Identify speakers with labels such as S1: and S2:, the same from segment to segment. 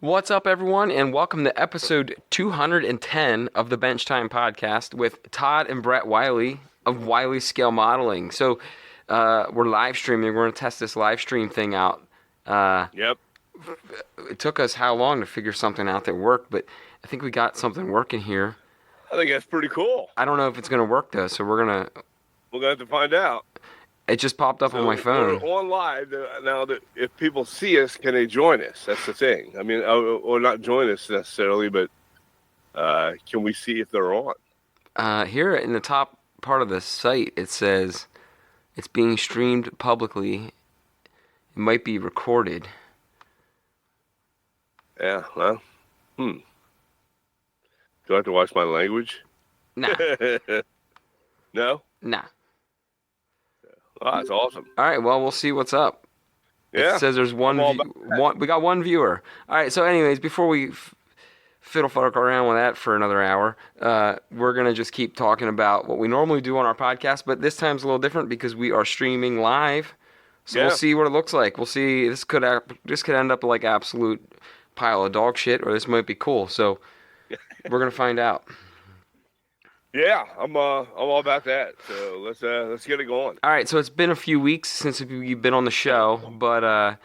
S1: What's up, everyone, and welcome to episode 210 of the Bench Time Podcast with Todd and Brett Wiley of Wiley Scale Modeling. So we're live streaming. We're going to test this live stream thing out.
S2: Yep.
S1: It took us how long to figure something out that worked, but I think we got something working here.
S2: I think that's pretty cool.
S1: I don't know if it's going to work, though, so we're going
S2: to have to find out.
S1: It just popped up on my phone.
S2: We're on live now. That if people see us, can they join us? That's the thing. I mean, or not join us necessarily, but can we see if they're on?
S1: Here in the top part of the site, it says it's being streamed publicly. It might be recorded.
S2: Yeah, well, Do I have to watch my language?
S1: Nah.
S2: No?
S1: Nah.
S2: Oh, that's awesome.
S1: All right, well, we'll see what's up.
S2: Yeah.
S1: It says there's one. We got one viewer. All right, so anyways, before we fiddle fuck around with that for another hour, we're going to just keep talking about what we normally do on our podcast, but this time's a little different because we are streaming live. So We'll see what it looks like. We'll see. This could end up like absolute pile of dog shit, or this might be cool. So we're going to find out.
S2: Yeah, I'm all about that. So let's get it going.
S1: All right, so it's been a few weeks since you've been on the show, but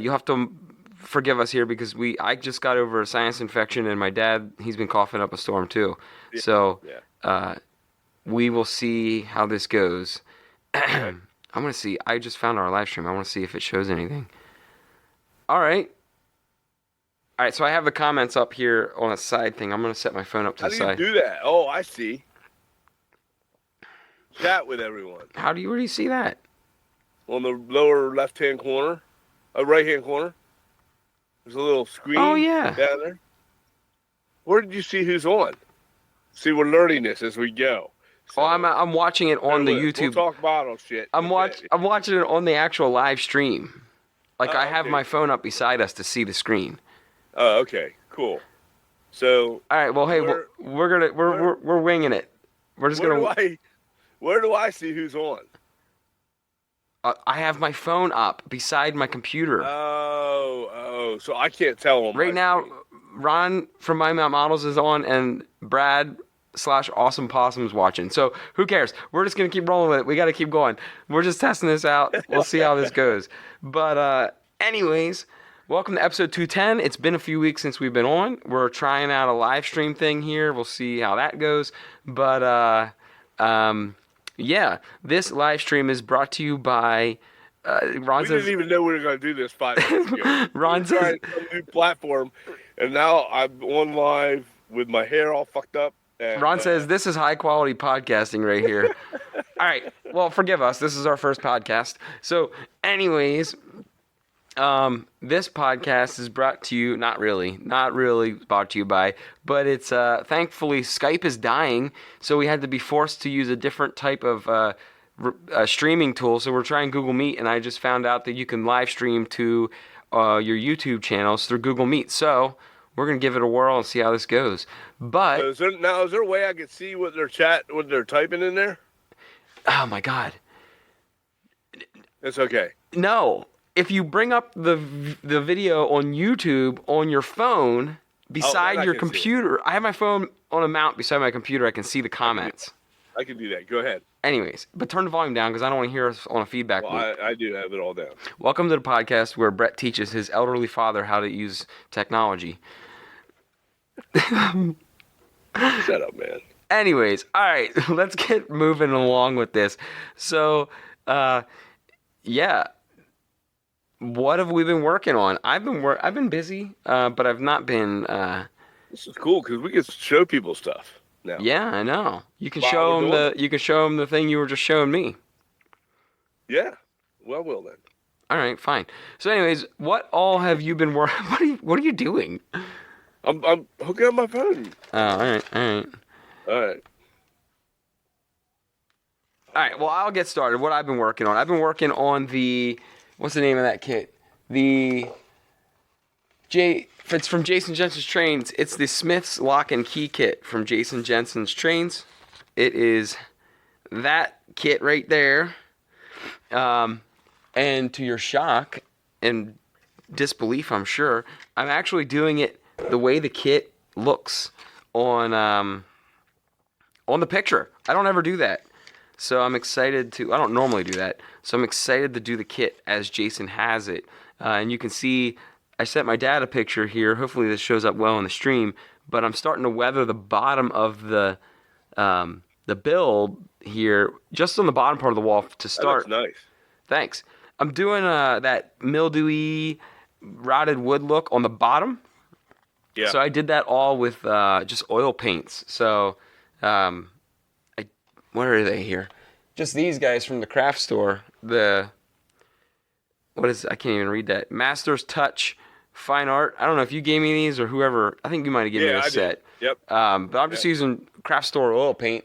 S1: you'll have to forgive us here because I just got over a sinus infection, and my dad, he's been coughing up a storm too.
S2: Yeah.
S1: So we will see how this goes. I'm gonna see. I just found our live stream. I want to see if it shows anything. All right. So I have the comments up here on a side thing. I'm going to set my phone up to the side.
S2: How do you do that? Oh, I see. Chat with everyone.
S1: Where do you see that?
S2: On the lower left-hand corner, right-hand corner. There's a little screen down there. Where did you see who's on? See, we're learning this as we go. So,
S1: I'm watching it on the YouTube.
S2: We'll talk bottle shit.
S1: I'm watching it on the actual live stream. I have my phone up beside us to see the screen.
S2: Oh, okay, cool. So,
S1: all right. Well, hey, we're winging it. We're just gonna.
S2: Where do I see who's on?
S1: I have my phone up beside my computer.
S2: Oh, so I can't tell them.
S1: Right now, Ron from My Mount Models is on, and Brad / Awesome Possum's watching. So who cares? We're just gonna keep rolling with it. We got to keep going. We're just testing this out. We'll see how this goes. But anyways. Welcome to episode 210. It's been a few weeks since we've been on. We're trying out a live stream thing here. We'll see how that goes. But, this live stream is brought to you by Ron.
S2: We didn't even know we were going to do this 5 minutes ago.
S1: Ron says...
S2: trying some new platform, and now I'm on live with my hair all fucked up. And,
S1: Ron says, this is high-quality podcasting right here. All right. Well, forgive us. This is our first podcast. So, anyways... this podcast is brought to you, not really brought to you by, but it's, thankfully Skype is dying, so we had to be forced to use a different type of, streaming tool, so we're trying Google Meet, and I just found out that you can live stream to, your YouTube channels through Google Meet, so we're gonna give it a whirl and see how this goes, but...
S2: is there a way I can see what they're typing in there?
S1: Oh my God.
S2: It's okay.
S1: No. If you bring up the video on YouTube on your phone beside your computer, I have my phone on a mount beside my computer. I can see the comments.
S2: I can do that. Go ahead.
S1: Anyways, but turn the volume down because I don't want to hear us on a feedback loop.
S2: I do have it all down.
S1: Welcome to the podcast where Brett teaches his elderly father how to use technology.
S2: Shut up, man.
S1: Anyways, all right, let's get moving along with this. So, what have we been working on? I've been busy, but I've not been.
S2: This is cool because we can show people stuff now.
S1: Yeah, I know. You can show them the thing you were just showing me.
S2: Yeah. Well, then.
S1: All right, fine. So, anyways, what all have you been working? What are you doing?
S2: I'm hooking up my phone.
S1: Oh, all right.
S2: All right.
S1: Well, I'll get started. What I've been working on. I've been working on the. What's the name of that kit? It's from Jason Jensen's Trains. It's the Smith's Lock and Key kit from Jason Jensen's Trains. It is that kit right there. And to your shock and disbelief, I'm sure. I'm actually doing it the way the kit looks on the picture. I don't ever do that. So I'm excited to, I don't normally do that. So I'm excited to do the kit as Jason has it. And you can see, I sent my dad a picture here. Hopefully this shows up well on the stream. But I'm starting to weather the bottom of the build here, just on the bottom part of the wall to start.
S2: That looks nice.
S1: Thanks. I'm doing that mildewy, rotted wood look on the bottom.
S2: Yeah.
S1: So I did that all with just oil paints. So, what are they here? Just these guys from the craft store. I can't even read that. Master's Touch Fine Art. I don't know if you gave me these or whoever. I think you might have given me a set.
S2: Did. Yep.
S1: But I'm just using craft store oil paint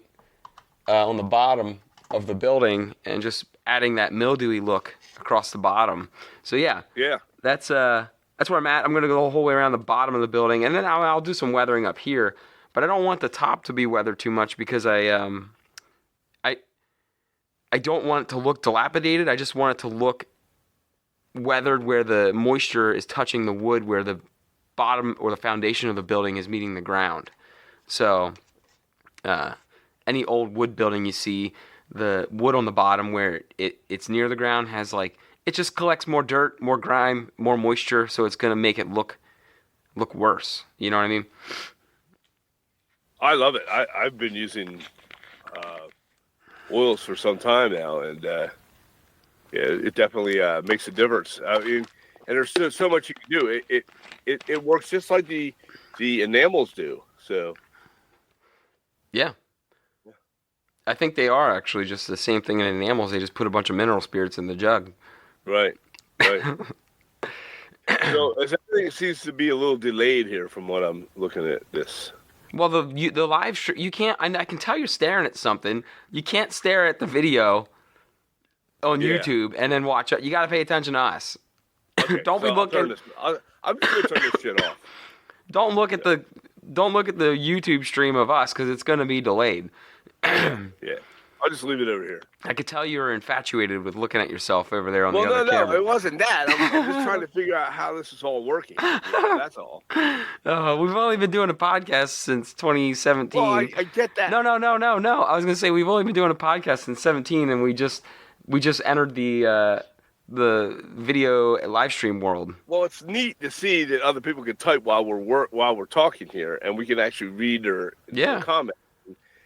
S1: on the bottom of the building and just adding that mildewy look across the bottom. So yeah. That's where I'm at. I'm gonna go the whole way around the bottom of the building, and then I'll do some weathering up here. But I don't want the top to be weathered too much because I don't want it to look dilapidated. I just want it to look weathered where the moisture is touching the wood, where the bottom or the foundation of the building is meeting the ground. So any old wood building you see, the wood on the bottom where it's near the ground has it just collects more dirt, more grime, more moisture, so it's going to make it look worse. You know what I mean?
S2: I love it. I've been using oils for some time now, and it definitely makes a difference. I mean, and there's so much you can do. It works just like the enamels do. So
S1: yeah. I think they are actually just the same thing in enamels. They just put a bunch of mineral spirits in the jug.
S2: Right. So everything seems to be a little delayed here from what I'm looking at this.
S1: Well, the live stream, you can't. I can tell you're staring at something. You can't stare at the video on YouTube and then watch it. You got to pay attention to us.
S2: Okay,
S1: Don't be looking.
S2: I'm just gonna turn this shit off.
S1: Don't look at the YouTube stream of us because it's gonna be delayed.
S2: Yeah, I'll just leave it over here.
S1: I could tell you were infatuated with looking at yourself over there on the other camera.
S2: No, it wasn't that. I'm just trying to figure out how this is all working. That's all.
S1: We've only been doing a podcast since 2017.
S2: Well, I get that.
S1: No. I was gonna say we've only been doing a podcast since 2017, and we just entered the video live stream world.
S2: Well, it's neat to see that other people can type while we're talking here, and we can actually read their comments.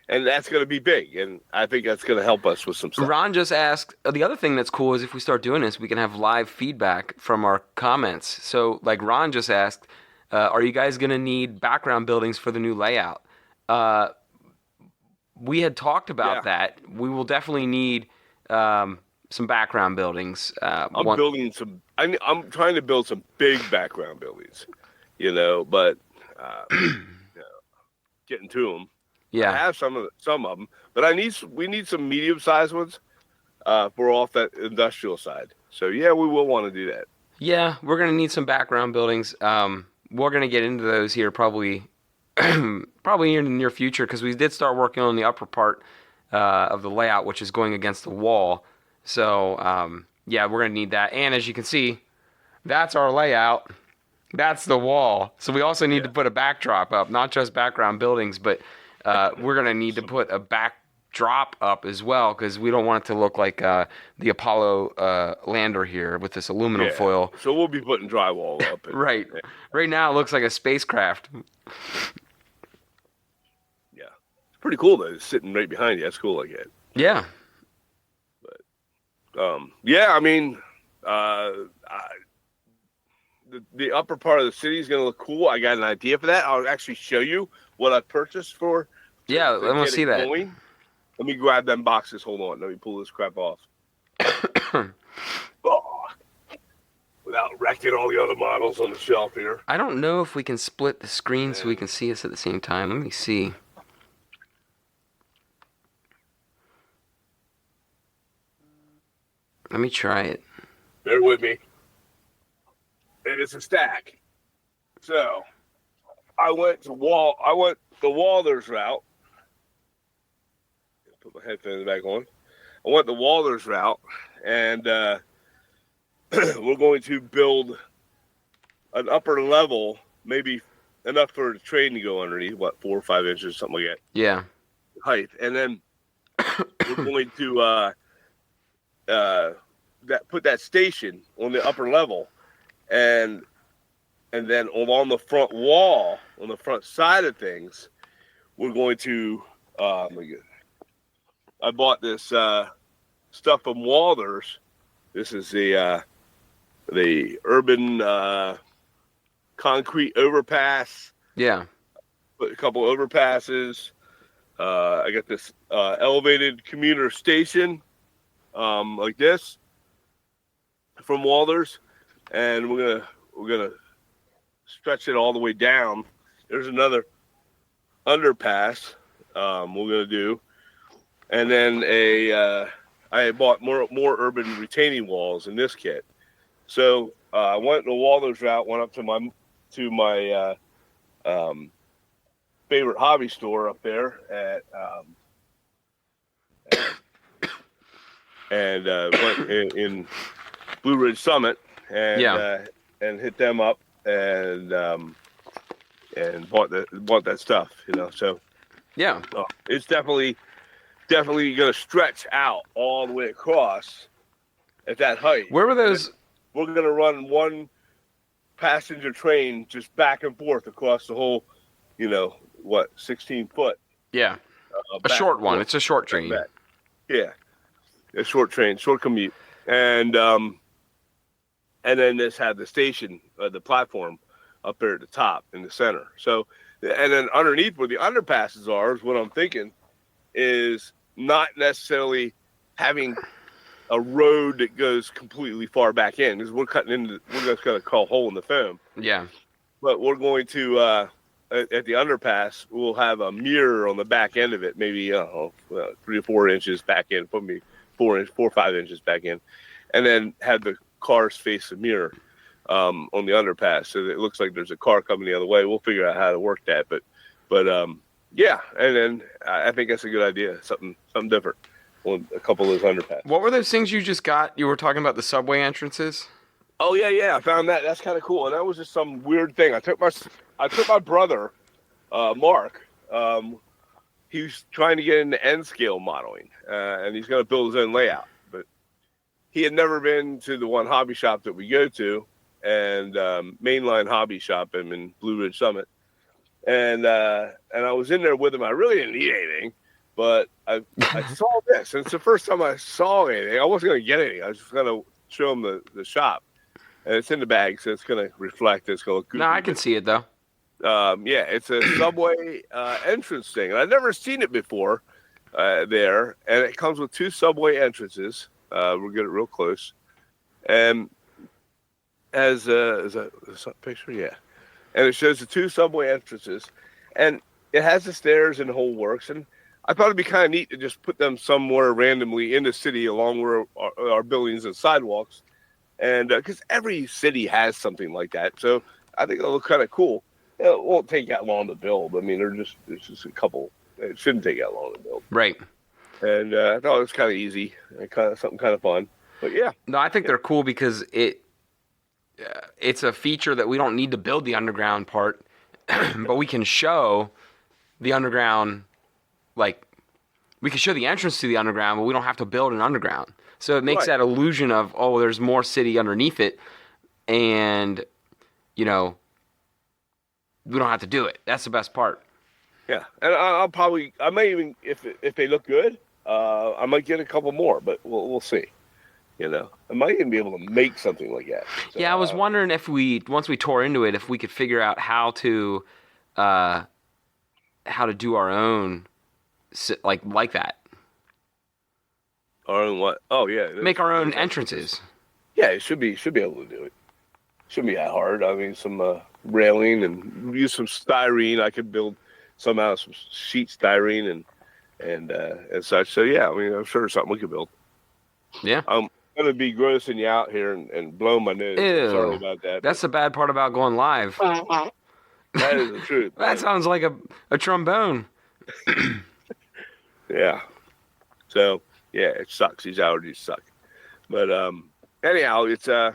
S2: And that's going to be big, and I think that's going to help us with some stuff.
S1: Ron just asked, the other thing that's cool is if we start doing this, we can have live feedback from our comments. So, like Ron just asked, are you guys going to need background buildings for the new layout? We had talked about that. We will definitely need some background buildings.
S2: I'm trying to build some big background buildings, but getting to them.
S1: Yeah,
S2: I have some of them, but we need some medium-sized ones for off that industrial side. So yeah, we will want to do that.
S1: Yeah, we're gonna need some background buildings. We're gonna get into those here probably in the near future because we did start working on the upper part of the layout, which is going against the wall. So we're gonna need that. And as you can see, that's our layout. That's the wall. So we also need to put a backdrop up, not just background buildings, but we're going to need to put a backdrop up as well because we don't want it to look like the Apollo lander here with this aluminum foil.
S2: So we'll be putting drywall up.
S1: Right. Right now it looks like a spacecraft.
S2: Yeah. It's pretty cool though. It's sitting right behind you. That's cool like that.
S1: Yeah.
S2: But, I mean, the upper part of the city is going to look cool. I got an idea for that. I'll actually show you what I purchased for.
S1: Yeah, let me see that.
S2: Let me grab them boxes. Hold on. Let me pull this crap off. Without wrecking all the other models on the shelf here.
S1: I don't know if we can split the screen so we can see us at the same time. Let me see. Let me try it.
S2: Bear with me. And it's a stack. So I went the Walters route. Put my headphones back on. I went the Walters route, and we're going to build an upper level, maybe enough for the train to go underneath, 4 or 5 inches, something like that.
S1: Yeah.
S2: Height. And then we're going to put that station on the upper level, and then along the front wall, on the front side of things, we're going to. I bought this stuff from Walters. This is the urban concrete overpass.
S1: Yeah.
S2: Put a couple overpasses. I got this elevated commuter station, like this, from Walters, and we're gonna stretch it all the way down. There's another underpass we're gonna do, and then I bought more urban retaining walls in this kit. So I went the Walters route, went up to my favorite hobby store up there at went in Blue Ridge Summit and hit them up and bought that stuff, So
S1: yeah,
S2: it's definitely going to stretch out all the way across at that height.
S1: Where were those?
S2: We're going to run one passenger train just back and forth across the whole, 16 foot.
S1: Yeah, a short one. It's a short train.
S2: Yeah, a short train, short commute, and then this had the station, the platform up there at the top in the center. So, and then underneath where the underpasses are is what I'm thinking is not necessarily having a road that goes completely far back in, because we're just going to call a hole in the foam.
S1: Yeah.
S2: But we're going to, at the underpass, we'll have a mirror on the back end of it, maybe 3 or 4 inches back in, put me 4 or 5 inches back in, and then have the cars face the mirror on the underpass, so that it looks like there's a car coming the other way. We'll figure out how to work that, but yeah, and then I think that's a good idea, something different on a couple of those underpasses.
S1: What were those things you just got? You were talking about the subway entrances?
S2: Oh yeah, I found that. That's kind of cool, and that was just some weird thing. I took my brother, Mark. He's trying to get into N-scale modeling, and he's going to build his own layout. But he had never been to the one hobby shop that we go to, and Mainline Hobby Shop in Blue Ridge Summit. And I was in there with him. I really didn't need anything, but I saw this. And it's the first time I saw anything. I wasn't going to get anything. I was just going to show him the shop. And it's in the bag, so it's going to reflect. It's going to look good.
S1: No, I can see it, though.
S2: Yeah, it's a subway entrance thing. And I've never seen it before there. And it comes with 2 subway entrances. We'll get it real close. And is that a picture? Yeah. And it shows the 2 subway entrances. And it has the stairs and the whole works. And I thought it'd be kind of neat to just put them somewhere randomly in the city along where our buildings and sidewalks. And because every city has something like that. So I think it'll look kind of cool. It won't take that long to build. I mean, there's just a couple. It shouldn't take that long to build.
S1: Right.
S2: And I thought it was kind of easy and something kind of fun. But yeah.
S1: No, I think they're cool because it's a feature that we don't need to build the underground part, but we can show the underground, like we can show the entrance to the underground, but we don't have to build an underground. So it makes that illusion of, there's more city underneath it, and we don't have to do it. That's the best part.
S2: Yeah, and I may even, if they look good, I might get a couple more, but we'll see. I might even be able to make something like that. So,
S1: yeah, I was wondering if once we tore into it, if we could figure out how to do our own, like that.
S2: Our own what? Oh yeah,
S1: make our own entrances.
S2: Yeah, it should be able to do it. Shouldn't be that hard. I mean, some railing and use some styrene. I could build some out of some sheet styrene and such. So yeah, I mean, I'm sure it's something we could build.
S1: Yeah.
S2: I'm gonna be grossing you out here and blow my nose.
S1: Ew.
S2: Sorry about that.
S1: That's the bad part about going live.
S2: That is the truth.
S1: That sounds like a trombone.
S2: Yeah. So yeah, it sucks. These allergies suck. But anyhow, it's I'm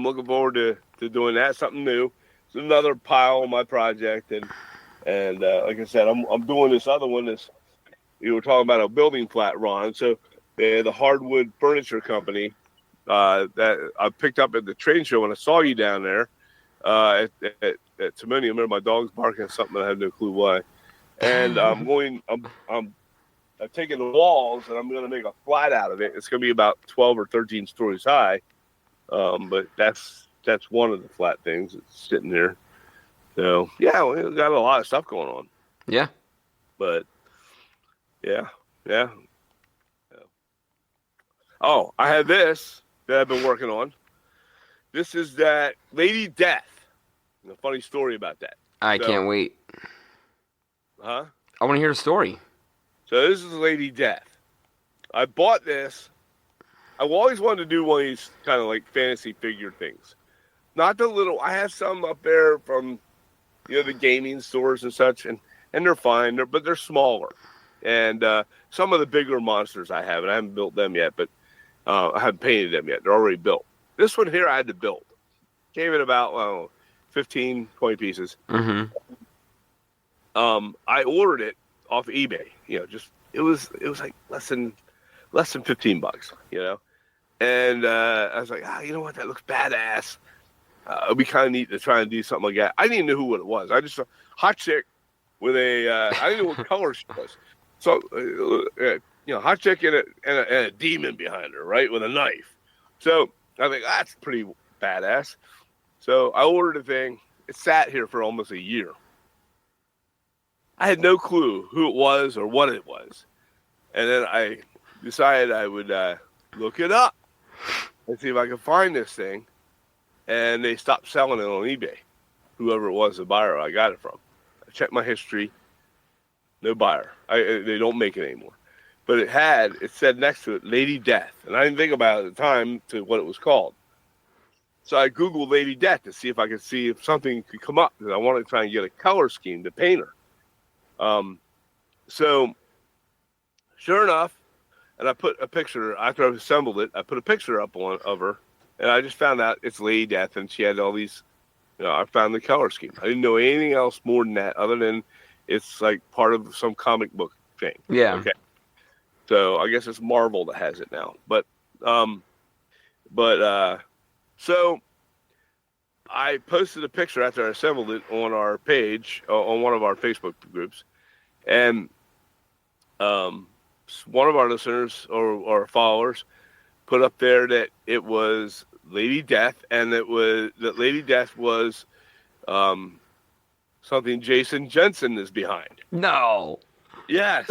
S2: looking forward to to doing that, something new. It's another pile on my project, and like I said, I'm doing this other one. This you were talking about a building flat, Ron. So the hardwood furniture company that I picked up at the trade show when I saw you down there at Timonium. I remember my dog's barking at something. I have no clue why. And I'm taking the walls and I'm going to make a flat out of it. It's going to be about 12 or 13 stories high. But that's one of the flat things that's sitting there. So yeah, we got a lot of stuff going on.
S1: Yeah.
S2: But yeah. Oh, I have this that I've been working on. This is that Lady Death. A funny story about that.
S1: I can't wait.
S2: Huh?
S1: I want to hear the story.
S2: So this is Lady Death. I bought this. I've always wanted to do one of these kind of like fantasy figure things. Not the little. I have some up there from, the gaming stores and such, and they're fine. But they're smaller. And some of the bigger monsters I have, and I haven't built them yet, but I haven't painted them yet. They're already built. This one here I had to build. Came in about 15, 20 pieces.
S1: Mm-hmm.
S2: I ordered it off eBay. It was like less than $15. And I was like, you know what? That looks badass. It'd be kind of neat to try and do something like that. I didn't even know who it was. I just saw hot chick with a. I didn't know what color she was. So hot chick and a demon behind her, right, with a knife. So I think that's pretty badass. So I ordered a thing. It sat here for almost a year. I had no clue who it was or what it was. And then I decided I would look it up and see if I could find this thing. And they stopped selling it on eBay. Whoever it was, the buyer I got it from. I checked my history. No buyer. They don't make it anymore. But it said next to it, Lady Death. And I didn't think about it at the time to what it was called. So I Googled Lady Death to see if I could see if something could come up. Because I wanted to try and get a color scheme to paint her. So sure enough, and I put a picture, after I assembled it, I put a picture up of her. And I just found out it's Lady Death. And she had all these, I found the color scheme. I didn't know anything else more than that other than it's like part of some comic book thing.
S1: Yeah.
S2: Okay. So I guess it's Marvel that has it now. So I posted a picture after I assembled it on our page, on one of our Facebook groups. And one of our listeners or followers put up there that it was Lady Death, and that Lady Death was something Jason Jensen is behind.
S1: No.
S2: Yes.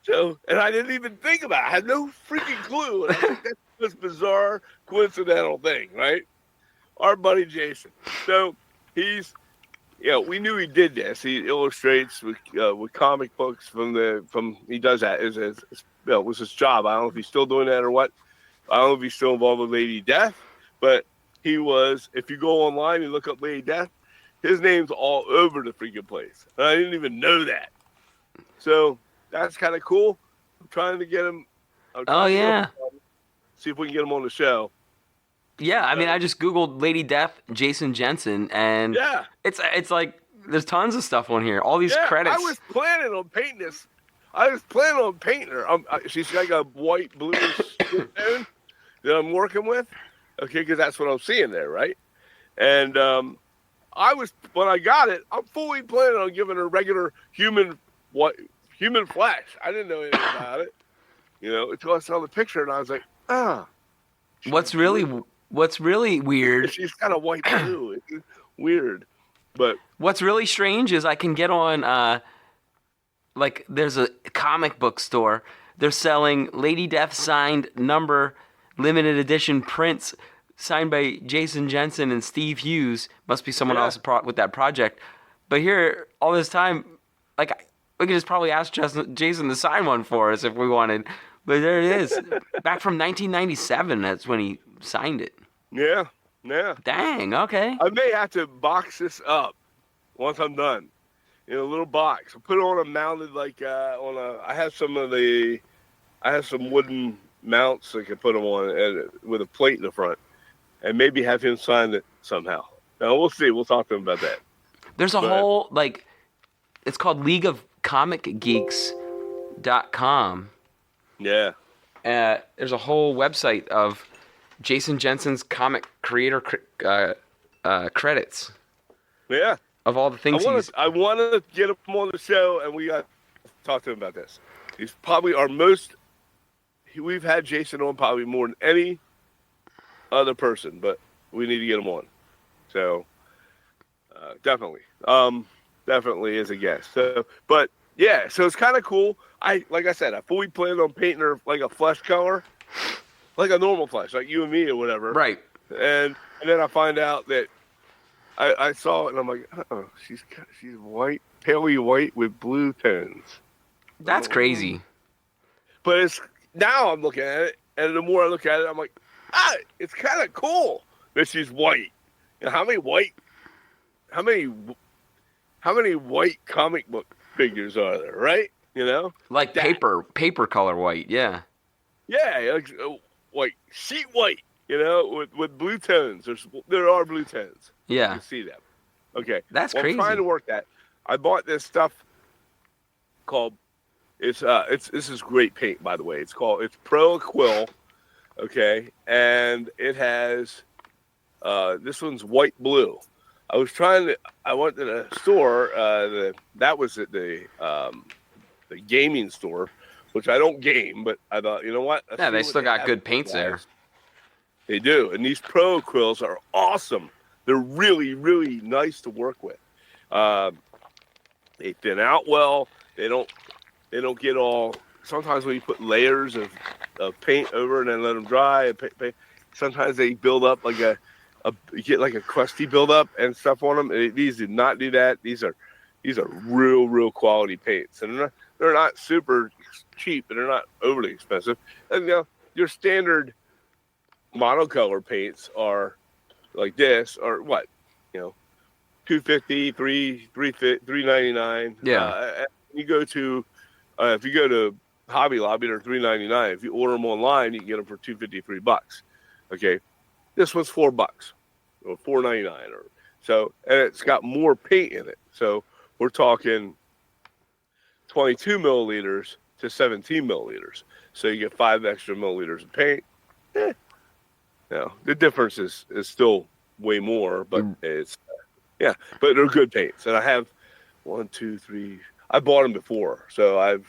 S2: So, and I didn't even think about it. I had no freaking clue. And I think that's this bizarre, coincidental thing, right? Our buddy Jason. So he's, we knew he did this. He illustrates with comic books he does that. It was his job. I don't know if he's still doing that or what. I don't know if he's still involved with Lady Death, but he was, if you go online and look up Lady Death, his name's all over the freaking place. And I didn't even know that. So that's kind of cool. I'm trying to get him. See if we can get him on the show.
S1: Yeah, I mean, I just Googled Lady Death, Jason Jensen, and it's like there's tons of stuff on here. All these credits.
S2: I was planning on painting this. I was planning on painting her. She's like a white, blue skin tone that I'm working with. Okay, because that's what I'm seeing there, right? And when I got it, I'm fully planning on giving her regular human flesh. I didn't know anything about it, until I saw the picture, and I was like,
S1: What's really weird?
S2: She's kind of white blue. It's weird, but
S1: what's really strange is I can get on there's a comic book store. They're selling Lady Death signed number limited edition prints signed by Jason Jensen and Steve Hughes. Must be someone else with that project. But here, all this time, we could just probably ask Jason to sign one for us if we wanted. But there it is. Back from 1997, that's when he signed it. Yeah. Dang, okay.
S2: I may have to box this up once I'm done. In a little box. I put it on a mounted, I have some wooden mounts I can put them on with a plate in the front. and maybe have him sign it somehow. Now we'll see. We'll talk to him about that.
S1: There's a whole it's called leagueofcomicgeeks.com.
S2: Yeah.
S1: There's a whole website of Jason Jensen's comic creator credits.
S2: Yeah.
S1: Of all the things
S2: I want to get him on the show, and we got to talk to him about this. He's probably our most. We've had Jason on probably more than any other person, but we need to get him on. So definitely as a guest. So, but yeah, so it's kind of cool. Like I said, I fully planned on painting her like a flesh color, like a normal flesh, like you and me or whatever.
S1: Right.
S2: And then I find out that I saw it and I'm like, oh, she's white, paley white with blue tones.
S1: That's crazy.
S2: But now I'm looking at it, and the more I look at it, I'm like, it's kind of cool that she's white. You know, how many white comic book figures are there, right? You know,
S1: like paper color white, yeah.
S2: Yeah, like sheet white, you know, with blue tones. There are blue tones.
S1: Yeah,
S2: you can see them. Okay,
S1: that's crazy.
S2: I'm trying to work that. I bought this stuff called this is great paint, by the way. It's Pro Acryl, okay, and it has this one's white blue. I went to the store. That was at the gaming store, which I don't game, but I thought, you know what?
S1: Yeah, they still got good paints there.
S2: They do, and these Pro Acryls are awesome. They're really, really nice to work with. They thin out well. They don't get all. Sometimes when you put layers of paint over and then let them dry, sometimes they build up like you get like a crusty buildup and stuff on them. These do not do that. These are real quality paints, and they're not super cheap, and they're not overly expensive. And your standard monocolor paints are like this, or what, $250, $399.
S1: Yeah.
S2: You go to if you go to Hobby Lobby, they're $399. If you order them online, you can get them for $250, $3. Okay, this one's $4 or $4.99 or so, and it's got more paint in it. So we're talking 22 milliliters to 17 milliliters. So you get 5 extra milliliters of paint. The difference is still way more, but it's but they're good paints. And I have 1, 2, 3. I bought them before, so I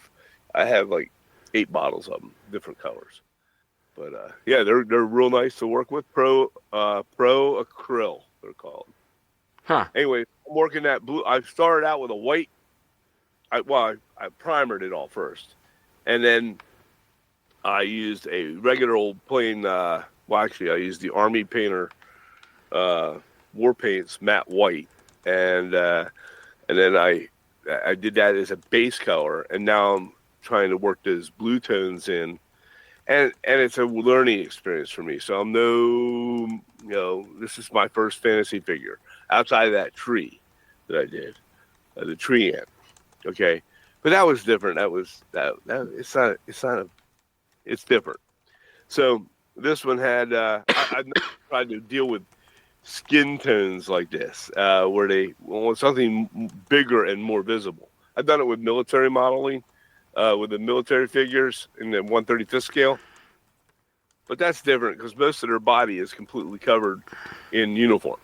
S2: have like 8 bottles of them, different colors. But they're real nice to work with. Pro Acryl, they're called.
S1: Huh.
S2: Anyway, I'm working that blue. I started out with a white. I primered it all first, and then I used a regular old plain. Actually, I used the Army Painter War Paints matte white, and then I did that as a base color, and now I'm trying to work those blue tones in, and it's a learning experience for me. So I'm this is my first fantasy figure outside of that tree that I did, the tree ant. Okay, but that was different. It's different. So this one had I've never tried to deal with skin tones like this, where they want something bigger and more visible. I've done it with military modeling, with the military figures in the 1/35th scale, but that's different because most of their body is completely covered in uniform.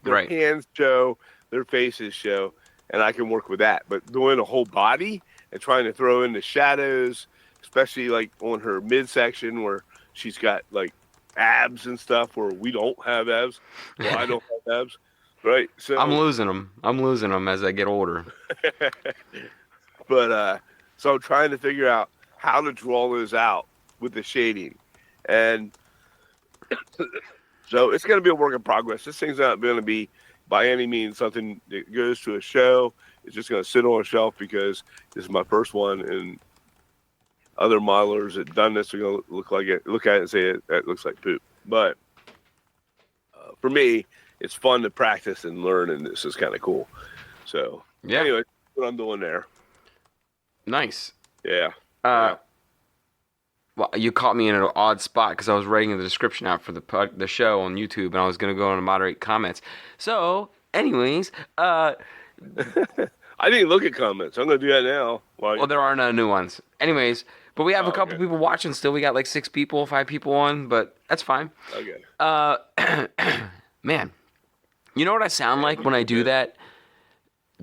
S2: Their hands show, their faces show, and I can work with that. But doing a whole body and trying to throw in the shadows, especially like on her midsection where she's got like abs and stuff where we don't have abs. Well, I don't have abs, right? So
S1: I'm losing them as I get older.
S2: But so I'm trying to figure out how to draw those out with the shading, and so it's going to be a work in progress. This thing's not going to be by any means something that goes to a show. It's just going to sit on a shelf because this is my first one, and other modelers that done this are going to look at it and say it looks like poop. But for me, it's fun to practice and learn, and this is kind of cool. So anyway, that's what I'm doing there.
S1: Nice.
S2: Yeah.
S1: Well, you caught me in an odd spot because I was writing the description out for the show on YouTube, and I was going to go on and moderate comments. So, anyways,
S2: I didn't look at comments. I'm going to do that now.
S1: Well, there are no new ones. Anyways, but we have a couple people watching still. We got like 6 people, 5 people on, but that's fine.
S2: Okay.
S1: Man, you know what I sound like when I do that?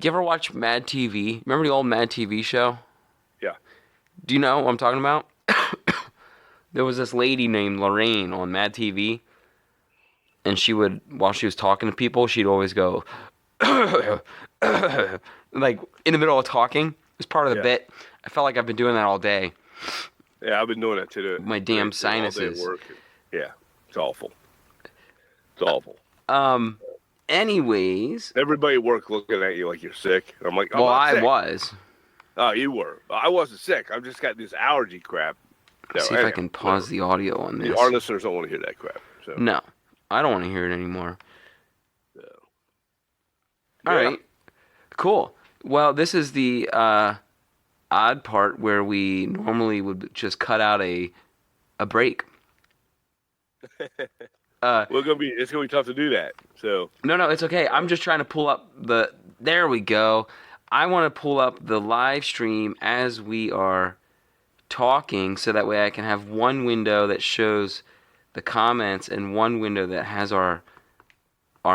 S1: You ever watch Mad TV? Remember the old Mad TV show?
S2: Yeah.
S1: Do you know what I'm talking about? There was this lady named Lorraine on Mad TV, and she would, while she was talking to people, she'd always go, like in the middle of talking. It was part of the bit. I felt like I've been doing that all day.
S2: Yeah, I've been doing that too.
S1: My damn sinuses.
S2: Yeah, it's awful. It's awful.
S1: Anyways.
S2: Everybody at work looking at you like you're sick. I'm like,
S1: well, I was.
S2: Oh, you were. I wasn't sick. I've just got this allergy crap.
S1: Let's see if I can pause the audio on this.
S2: Our listeners don't want to hear that crap. So.
S1: No, I don't want to hear it anymore. All right. Cool. Well, this is the odd part where we normally would just cut out a break.
S2: It's gonna be tough to do that. So
S1: no, it's okay. I'm just trying to pull up there we go. I want to pull up the live stream as we are talking, so that way I can have one window that shows the comments and one window that has our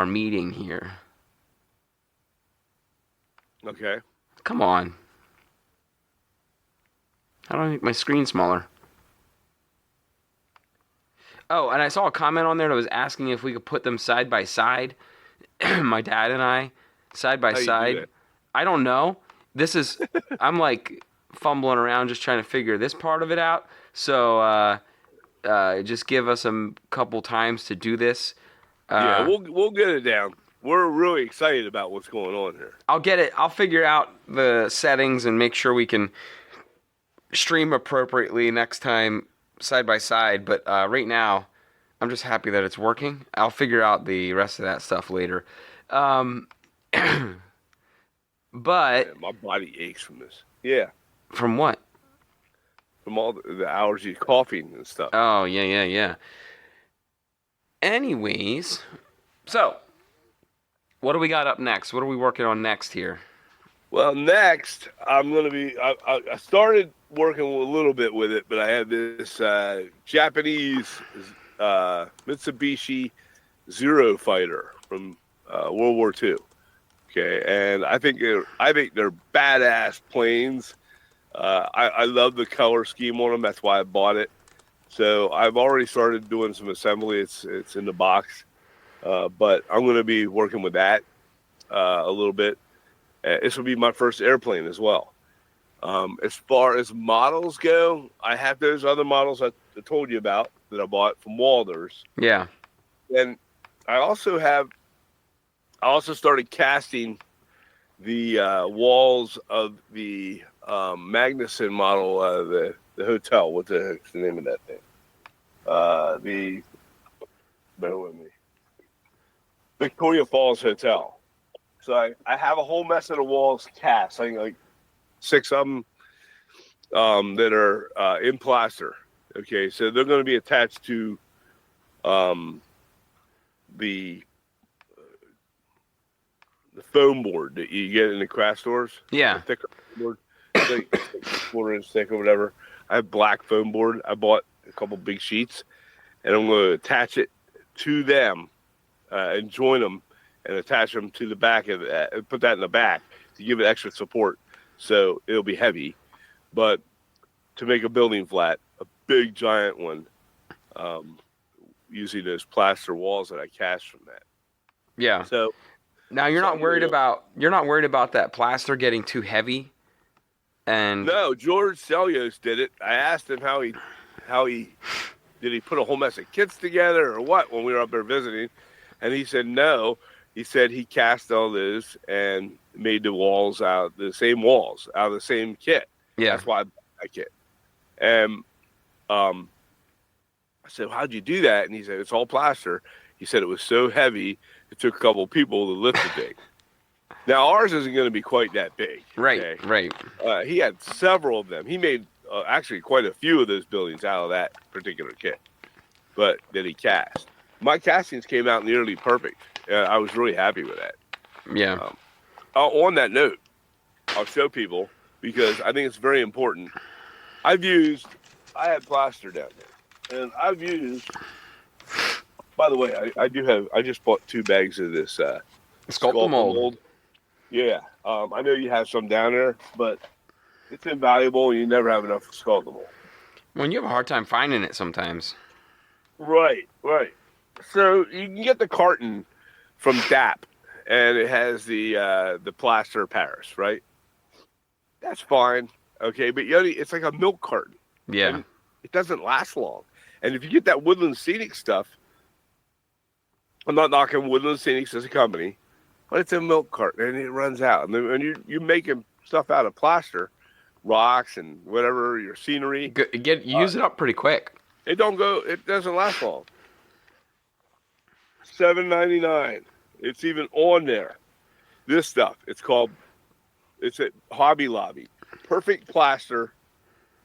S1: meeting here.
S2: Okay.
S1: Come on. How do I make my screen smaller? Oh, and I saw a comment on there that was asking if we could put them side by side. My dad and I, side by side. I don't know. I'm like fumbling around just trying to figure this part of it out. So just give us a couple times to do this.
S2: Yeah, we'll get it down. We're really excited about what's going on here.
S1: I'll get it. I'll figure out the settings and make sure we can stream appropriately next time side by side. But right now, I'm just happy that it's working. I'll figure out the rest of that stuff later. But
S2: my body aches from this. Yeah.
S1: From what?
S2: From all the allergy, coughing and stuff.
S1: Oh, yeah. Anyways, so what do we got up next? What are we working on next here?
S2: Well, next, I'm going to be... I started working a little bit with it, but I have this Japanese Mitsubishi Zero fighter from World War II. Okay, and I think they're badass planes. I love the color scheme on them. That's why I bought it. So I've already started doing some assembly. It's in the box, but I'm going to be working with that a little bit. This will be my first airplane as well. As far as models go, I have those other models I told you about that I bought from Walters.
S1: Yeah.
S2: And I also started casting the walls of the Magnuson model, the hotel. What the heck's the name of that thing? Bear with me. Victoria Falls Hotel. So I have a whole mess of the walls cast. I think like 6 of them that are in plaster. Okay, so they're going to be attached to the foam board that you get in the craft stores.
S1: Yeah.
S2: The thicker board, like 4-inch thick or whatever. I have black foam board. I bought a couple big sheets, and I'm going to attach it to them and join them and attach them to the back of it. Put that in the back to give it extra support, so it'll be heavy. But to make a building flat, a big giant one, using those plaster walls that I cast from that.
S1: Yeah.
S2: So
S1: now you're not worried about that plaster getting too heavy. And
S2: no, George Celios did it. I asked him how he did he put a whole mess of kits together or what when we were up there visiting, and he said no. He said he cast all those and made the walls out the same walls out of the same kit.
S1: Yeah,
S2: that's why I bought that kit. And I said, "How'd you do that?" And he said, "It's all plaster." He said it was so heavy it took a couple of people to lift the thing. Now ours isn't going to be quite that big.
S1: Right,
S2: okay?
S1: right.
S2: He had several of them. He made actually quite a few of those buildings out of that particular kit, but that he cast. My castings came out nearly perfect. I was really happy with that.
S1: Yeah.
S2: On that note, I'll show people because I think it's very important. I had plaster down there, and I've used. By the way, I just bought 2 bags of this
S1: Sculptor mold.
S2: Yeah, I know you have some down there, but it's invaluable. You never have enough Sculptor mold.
S1: Well, you have a hard time finding it sometimes.
S2: Right. So you can get the carton from DAP, and it has the plaster of Paris, right? That's fine, okay, but it's like a milk carton.
S1: Yeah.
S2: And it doesn't last long. And if you get that Woodland Scenic stuff, I'm not knocking Woodland Scenics as a company, but it's a milk carton, and it runs out. And you're making stuff out of plaster, rocks and whatever, your scenery.
S1: Use it up pretty quick.
S2: It doesn't last long. $7.99. It's even on there. This stuff, it's at Hobby Lobby. Perfect plaster,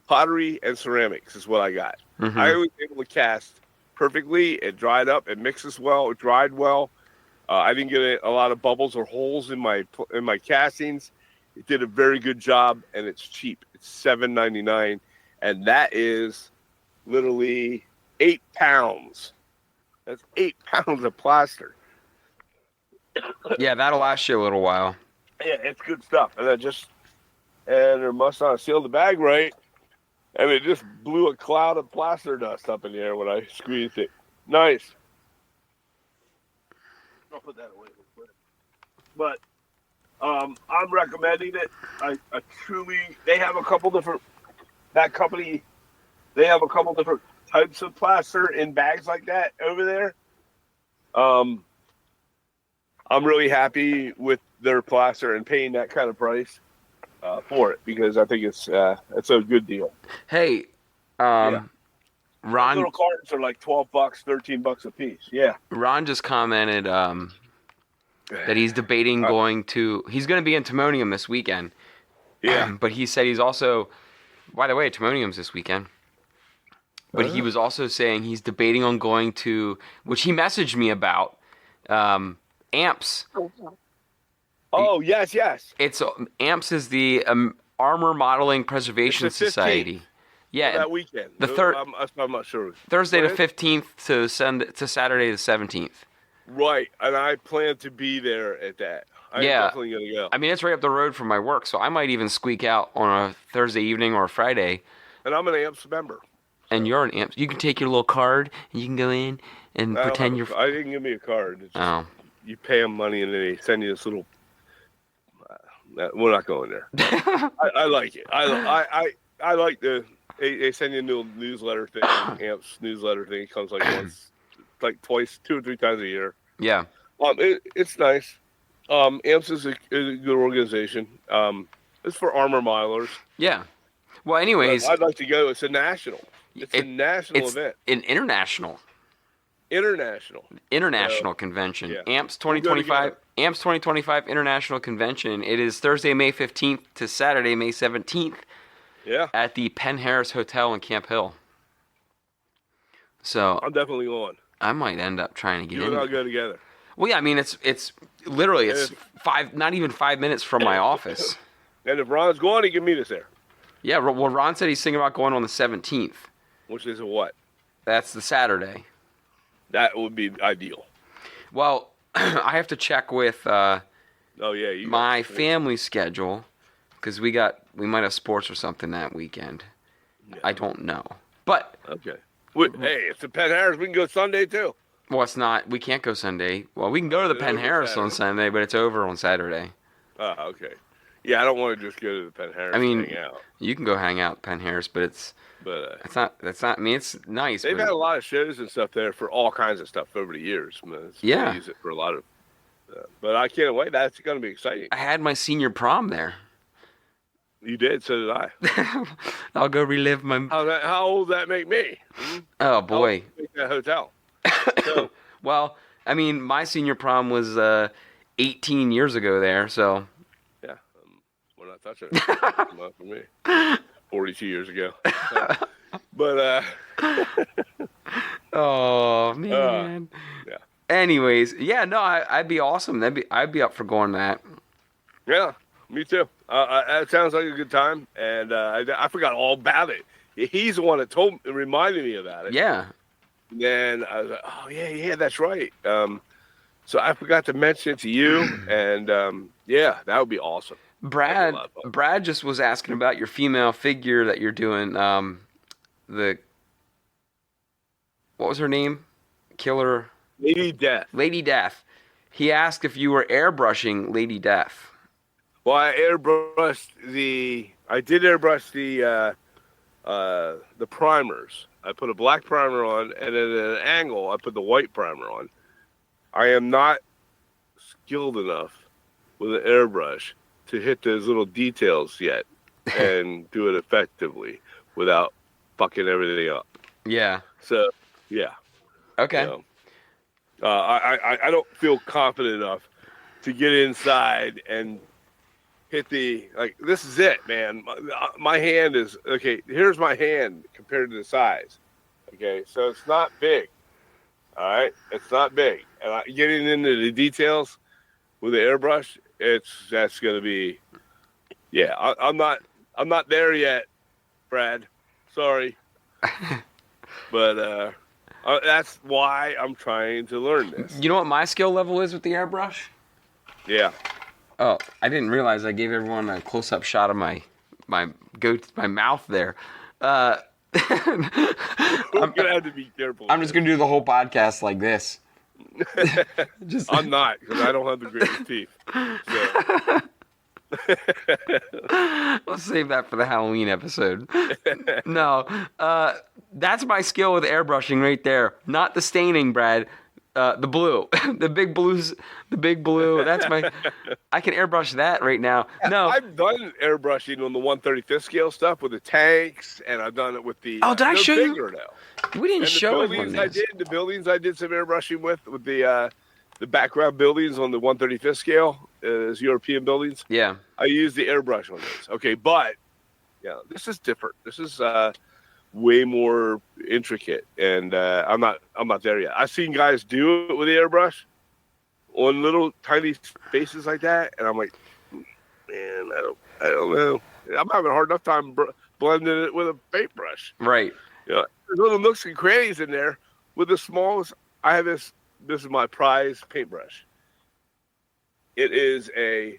S2: pottery, and ceramics is what I got.
S1: Mm-hmm.
S2: I was able to cast perfectly. It dried up. It mixes well. It dried well. I didn't get a lot of bubbles or holes in my castings. It did a very good job, and it's cheap. It's $7.99, and that is literally 8 pounds. That's 8 pounds of plaster.
S1: Yeah, that'll last you a little while.
S2: Yeah, it's good stuff. And there must not have sealed the bag right. And it just blew a cloud of plaster dust up in the air when I squeezed it. Nice. I'll put that away real quick. But I'm recommending it. I truly, they have a couple different, that company, they have a couple different types of plaster in bags like that over there. I'm really happy with their plaster and paying that kind of price for it because I think it's a good deal.
S1: Hey, Ron,
S2: little cartons are like $12, $13 a piece. Yeah.
S1: Ron just commented that he's debating he's going to be in Timonium this weekend.
S2: Yeah.
S1: But he said he's also, by the way, Timonium's this weekend. But he was also saying he's debating on going to, which he messaged me about, AMPS.
S2: Oh, yes.
S1: It's AMPS is the Armor Modeling Preservation Society. Yeah,
S2: that weekend.
S1: The third.
S2: I'm not sure.
S1: Thursday the 15th to Saturday the 17th.
S2: Right, and I plan to be there at that. I'm definitely gonna go.
S1: I mean, it's right up the road from my work, so I might even squeak out on a Thursday evening or a Friday.
S2: And I'm an AMPS member.
S1: And you're an AMPS. You can take your little card and you can go in and pretend you're.
S2: I didn't give me a card. It's
S1: just,
S2: you pay them money and then they send you this little. We're not going there. I like it. I like they send you a new newsletter thing. AMPS newsletter thing. It comes like once, like twice, 2 or 3 times a year.
S1: Yeah.
S2: It's nice. AMPS is a good organization. It's for armor modelers.
S1: Yeah. Well, anyways,
S2: I'd like to go. It's a national. It's a national event.
S1: An international convention.
S2: Yeah.
S1: AMPS 2025. AMPS 2025 International Convention. It is Thursday, May 15th to Saturday, May 17th.
S2: Yeah.
S1: At the Penn Harris Hotel in Camp Hill. So
S2: I'm definitely on.
S1: I might end up trying to get in.
S2: You and I'll go together.
S1: Well, yeah, I mean it's literally not even 5 minutes from my office.
S2: And if Ron's going, he can meet us there.
S1: Yeah, well, Ron said he's thinking about going on the 17th.
S2: Which is a what?
S1: That's the Saturday.
S2: That would be ideal.
S1: Well, I have to check with my family schedule because we might have sports or something that weekend. Yeah. I don't know, but
S2: okay. Hey, it's the Penn Harris. We can go Sunday too.
S1: Well, it's not. We can't go Sunday. Well, we can go to the Penn Harris on Sunday, but it's over on Saturday.
S2: Oh, okay. Yeah, I don't want to just go to the Penn Harris. And hang out.
S1: You can go hang out at Penn Harris, but it's not. I mean, it's nice.
S2: They've had a lot of shows and stuff there for all kinds of stuff over the years. They use it for a lot of. But I can't wait. That's going to be exciting.
S1: I had my senior prom there.
S2: You did, so did I.
S1: I'll go relive my.
S2: How old does that make me?
S1: Oh boy.
S2: How old make that hotel. So.
S1: Well, I mean, my senior prom was 18 years ago there, so.
S2: Yeah, we're not touching it. Not for me. 42 years ago. So, but
S1: oh man.
S2: Yeah.
S1: Anyways, yeah, no, I'd be awesome. I'd be up for going that.
S2: Yeah, me too. It sounds like a good time, and I forgot all about it. He's the one that reminded me about it.
S1: Yeah.
S2: And then I was like, oh yeah, that's right. So I forgot to mention it to you, and yeah, that would be awesome.
S1: Brad just was asking about your female figure that you're doing. What was her name? Killer
S2: Lady Death.
S1: Lady Death. He asked if you were airbrushing Lady Death.
S2: Well, I did airbrush the primers. I put a black primer on, and at an angle, I put the white primer on. I am not skilled enough with an airbrush to hit those little details yet and do it effectively without fucking everything up.
S1: Yeah.
S2: So, yeah.
S1: Okay.
S2: You know, I don't feel confident enough to get inside and hit this is it, man. My hand is, okay, here's my hand compared to the size. Okay, so it's not big. All right? It's not big. And getting into the details with the airbrush, that's going to be, yeah, I'm not there yet, Brad. Sorry. But that's why I'm trying to learn this.
S1: You know what my skill level is with the airbrush?
S2: Yeah.
S1: Oh, I didn't realize I gave everyone a close-up shot of my mouth there.
S2: We're gonna have to be careful.
S1: I'm just gonna do the whole podcast like this.
S2: I'm not, because I don't have the greatest teeth. So.
S1: Let's save that for the Halloween episode. No, that's my skill with airbrushing right there. Not the staining, Brad. The blue, the big blue. That's I can airbrush that right now. No,
S2: I've done airbrushing on the 1/35th scale stuff with the tanks, and I've done it with the.
S1: Oh, did I show you?
S2: Now.
S1: We didn't show everyone this.
S2: The buildings I did some airbrushing with the background buildings on the 1/35th scale, as European buildings.
S1: Yeah,
S2: I used the airbrush on those. Okay, but yeah, this is different. This is way more intricate, and I'm not there yet. I've seen guys do it with the airbrush on little tiny spaces like that, and I'm like, man, I don't know. I'm having a hard enough time blending it with a paintbrush.
S1: Right.
S2: You know, there's little nooks and crannies in there with the smallest. I have this. This is my prize paintbrush. It is a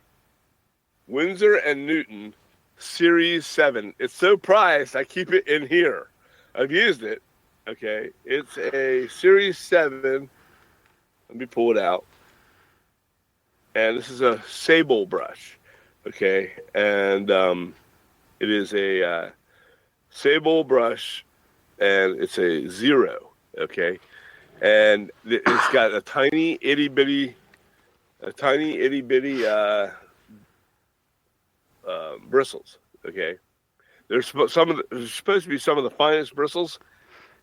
S2: Winsor & Newton Series 7. It's so prized, I keep it in here. I've used it. Okay. It's a Series 7. Let me pull it out. And this is a sable brush. Okay. And it is a sable brush, and it's a 0. Okay. And it's got a tiny itty bitty bristles. Okay. There's supposed to be some of the finest bristles,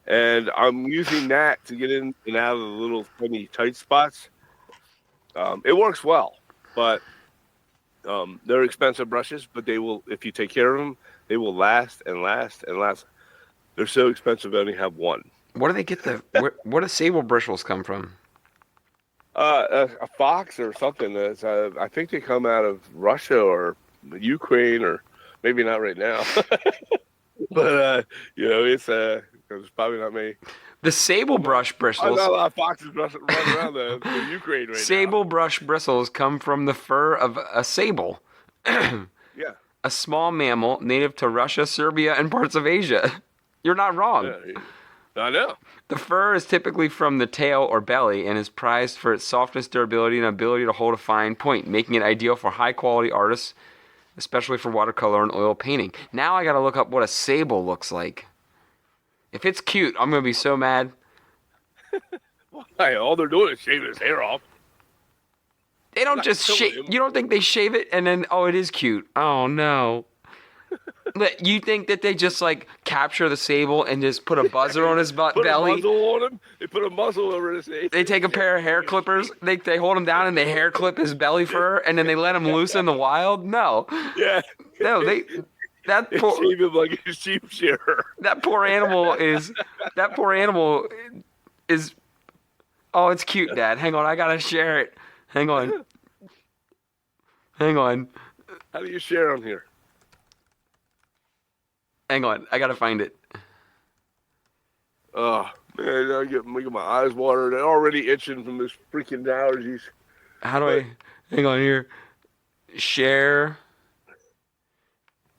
S2: and I'm using that to get in and out of the little tiny tight spots. It works well, but they're expensive brushes, but they will, if you take care of them, they will last and last and last. They're so expensive, I only have one.
S1: Where do they get where do sable bristles come from?
S2: A fox or something. I think they come out of Russia or Ukraine, or maybe not right now. But it's probably not me.
S1: The sable brush bristles.
S2: Not a lot of foxes running around the Ukraine right now.
S1: Sable brush bristles come from the fur of a sable.
S2: Yeah.
S1: A small mammal native to Russia, Serbia, and parts of Asia. You're not wrong.
S2: Yeah, I know.
S1: The fur is typically from the tail or belly and is prized for its softness, durability, and ability to hold a fine point, making it ideal for high-quality artists, especially for watercolor and oil painting. Now I got to look up what a sable looks like. If it's cute, I'm going to be so mad.
S2: Hey, all they're doing is shaving his hair off.
S1: They don't just shave. You don't think they shave it and then, oh, it is cute. Oh, no. You think that they just capture the sable and just put a buzzer on his belly?
S2: Put a muzzle on him. They put a muzzle over his face.
S1: They take a pair of hair clippers. They hold him down and they hair clip his belly fur, and then they let him loose in the wild. No.
S2: Yeah.
S1: No.
S2: shave him like a sheep shearer.
S1: That poor animal is. Oh, it's cute, Dad. Hang on, I gotta share it. Hang on.
S2: How do you share on here?
S1: Hang on, I gotta find it.
S2: Oh man, I get my eyes watered. They're already itching from this freaking allergies.
S1: How do I? Hang on here. Share.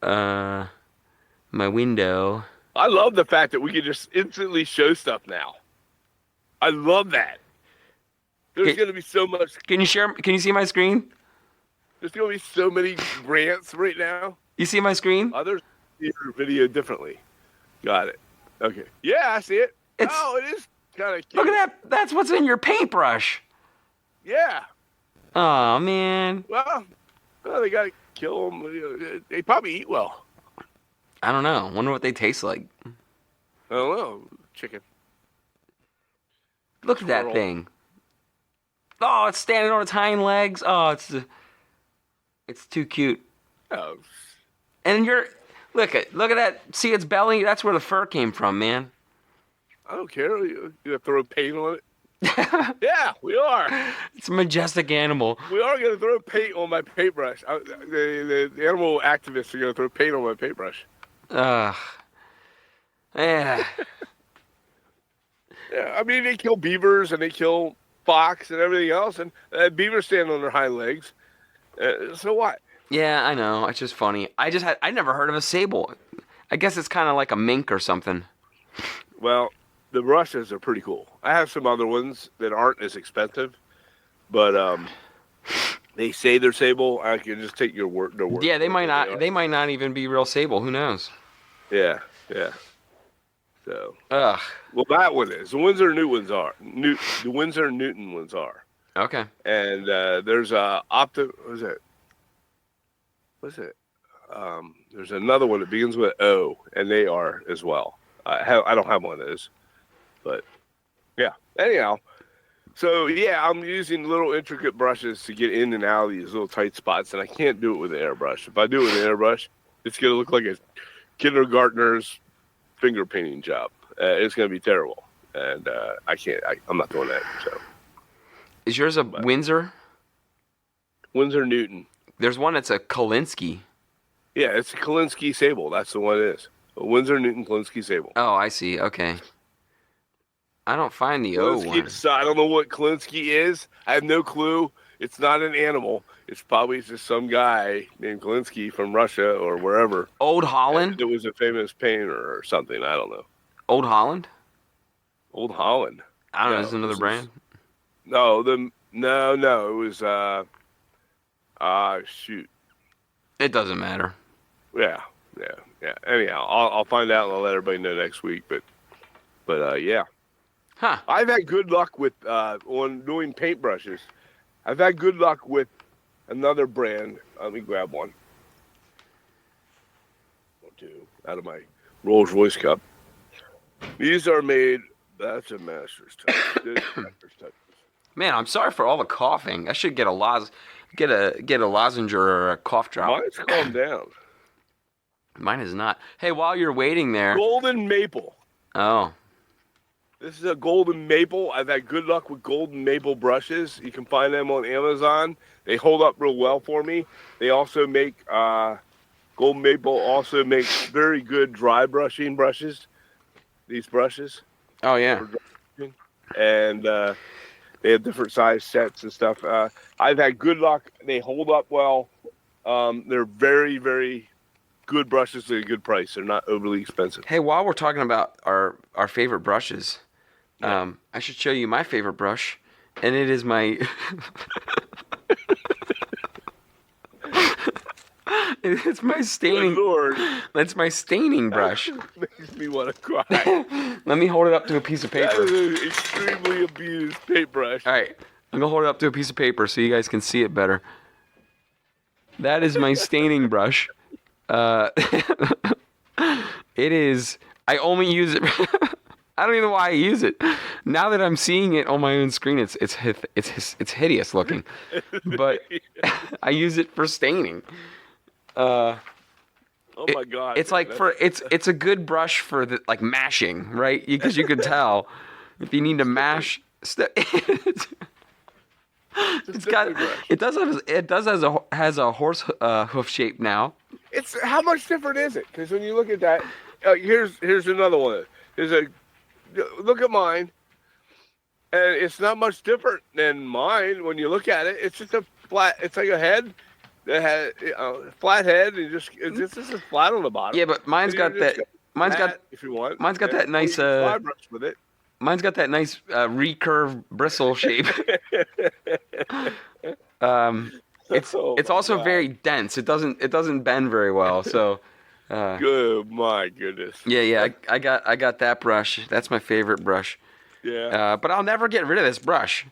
S1: My window.
S2: I love the fact that we can just instantly show stuff now. I love that. There's going to be so much.
S1: Can you share? Can you see my screen?
S2: There's going to be so many rants right now.
S1: You see my screen?
S2: Others see your video differently. Got it. Okay. Yeah, I see it. It is kind of cute.
S1: Look at that. That's what's in your paintbrush.
S2: Yeah.
S1: Oh, man.
S2: Well, they got to kill them. They probably eat well.
S1: I don't know. Wonder what they taste like.
S2: I don't know. Chicken.
S1: Look at that thing. Oh, it's standing on its hind legs. Oh, it's too cute.
S2: Oh.
S1: And look at that. See its belly? That's where the fur came from, man.
S2: I don't care. You have to throw paint on it. Yeah, we are.
S1: It's a majestic animal.
S2: We are going to throw paint on my paintbrush. The animal activists are going to throw paint on my paintbrush.
S1: Yeah.
S2: Yeah, I mean, they kill beavers and they kill fox and everything else, and beavers stand on their hind legs. So what?
S1: Yeah, I know. It's just funny. I never heard of a sable. I guess it's kind of like a mink or something.
S2: Well, the brushes are pretty cool. I have some other ones that aren't as expensive, but they say they're sable. I can just take their word.
S1: Yeah, they might not. They might not even be real sable. Who knows?
S2: Yeah. So. Well, that one is. The Windsor Newton ones are. The Windsor Newton ones are.
S1: Okay.
S2: And there's what's it? There's another one that begins with O, and they are as well. I don't have one of those, but yeah. Anyhow, so yeah, I'm using little intricate brushes to get in and out of these little tight spots, and I can't do it with an airbrush. If I do it with an airbrush, it's gonna look like a kindergartner's finger painting job. It's gonna be terrible, and I can't. I'm not doing that. So,
S1: is yours a Windsor?
S2: Windsor Newton.
S1: There's one that's a Kolinsky.
S2: Yeah, it's a Kolinsky sable. That's the one it is. A Windsor Newton Kolinsky sable.
S1: Oh, I see. Okay. I don't find the O one.
S2: I don't know what Kolinsky is. I have no clue. It's not an animal. It's probably just some guy named Kolinsky from Russia or wherever.
S1: Old Holland?
S2: It was a famous painter or something. I don't know.
S1: Old Holland?
S2: Old Holland.
S1: I don't know. Is it another brand?
S2: No. It was shoot.
S1: It doesn't matter.
S2: Yeah. Anyhow, I'll find out and I'll let everybody know next week. But yeah.
S1: Huh.
S2: I've had good luck with on doing paintbrushes. I've had good luck with another brand. Let me grab one. Or two out of my Rolls Royce cup. These are made. That's a master's touch.
S1: Man, I'm sorry for all the coughing. I should get a lozenge or a cough drop.
S2: Mine's calmed down.
S1: Mine is not. Hey, while you're waiting there.
S2: Golden maple.
S1: Oh.
S2: This is a golden maple. I've had good luck with golden maple brushes. You can find them on Amazon. They hold up real well for me. They also make, golden maple also makes very good dry brushing brushes. These brushes.
S1: Oh, yeah.
S2: And they have different size sets and stuff. I've had good luck. They hold up well. They're very, very good brushes at a good price. They're not overly expensive.
S1: Hey, while we're talking about our favorite brushes, I should show you my favorite brush, and it is my it's my staining.
S2: Lord.
S1: That's my staining brush.
S2: Makes me want to cry.
S1: Let me hold it up to a piece of paper.
S2: That is an extremely abused paintbrush.
S1: All right, I'm gonna hold it up to a piece of paper so you guys can see it better. That is my staining brush. It is. I only use it. I don't even know why I use it. Now that I'm seeing it on my own screen, it's hideous looking. But I use it for staining.
S2: Oh my God!
S1: It's
S2: man,
S1: like it's a good brush for the like mashing, right? Because you can tell if you need to mash. It's got it does has a horse hoof shape now.
S2: It's how much different is it? Because when you look at that, here's another one. Look at mine, and it's not much different than mine when you look at it. It's just a flat. It's like a head that has flat head, and it's just flat on the bottom.
S1: Yeah, but mine's got that.
S2: If you want,
S1: mine's got that nice.
S2: Brush with it.
S1: Mine's got that nice recurve bristle shape. It's also very dense. It doesn't bend very well. So.
S2: Good, my goodness.
S1: Yeah. I got that brush. That's my favorite brush.
S2: Yeah.
S1: But I'll never get rid of this brush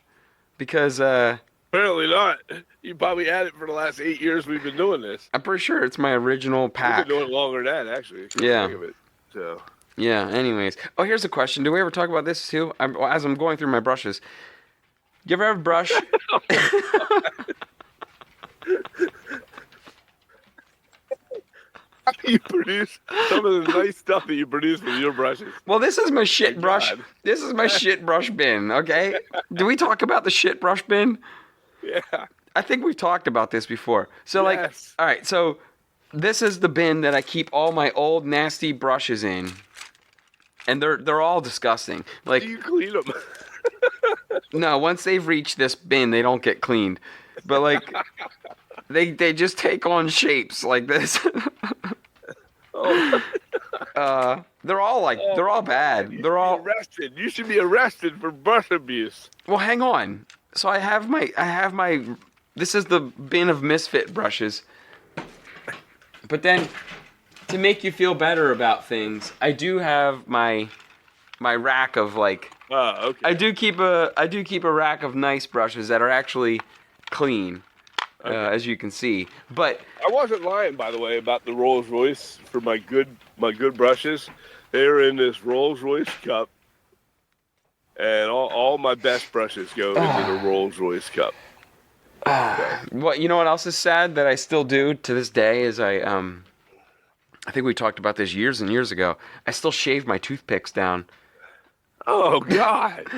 S1: because.
S2: Apparently not. You probably had it for the last 8 years we've been doing this.
S1: I'm pretty sure it's my original pack.
S2: We've been doing it longer than that, actually.
S1: Yeah.
S2: Think of it, so.
S1: Yeah. Anyways, here's a question. Do we ever talk about this too? As I'm going through my brushes, you ever have a brush?
S2: You produce some of the nice stuff that you produce with your brushes.
S1: Well, this is my shit brush. God. This is my shit brush bin. Okay. Do we talk about the shit brush bin?
S2: Yeah.
S1: I think we've talked about this before. So yes. All right. So this is the bin that I keep all my old nasty brushes in, and they're all disgusting. Like,
S2: do you clean them?
S1: No. Once they've reached this bin, they don't get cleaned. But like, they just take on shapes like this. They're all bad. They're all
S2: arrested. You should be arrested for brush abuse.
S1: Well, hang on. So I have my this is the bin of misfit brushes. But then to make you feel better about things, I do have my rack of like
S2: okay.
S1: I do keep a rack of nice brushes that are actually clean. Okay. As you can see, but
S2: I wasn't lying, by the way, about the Rolls Royce for my good brushes. They're in this Rolls Royce cup, and all my best brushes go into the Rolls Royce cup.
S1: Well, you know what else is sad that I still do to this day is I think we talked about this years and years ago. I still shave my toothpicks down.
S2: Oh God!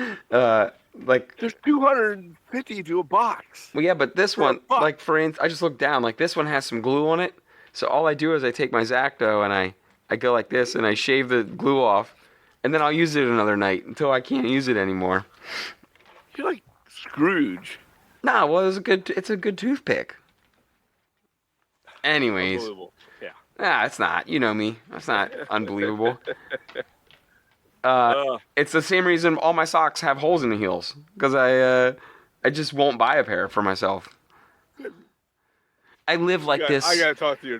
S1: Like
S2: there's 250 to a box.
S1: Well, yeah, but this one, like for instance, I just looked down. Like this one has some glue on it. So all I do is I take my Zacto and I go like this and I shave the glue off, and then I'll use it another night until I can't use it anymore.
S2: You're like Scrooge.
S1: Nah, well, it's a good toothpick. Anyways.
S2: Unbelievable. Yeah.
S1: Nah, it's not. You know me. That's not unbelievable. It's the same reason all my socks have holes in the heels, because I just won't buy a pair for myself. I live like this.
S2: I gotta talk to your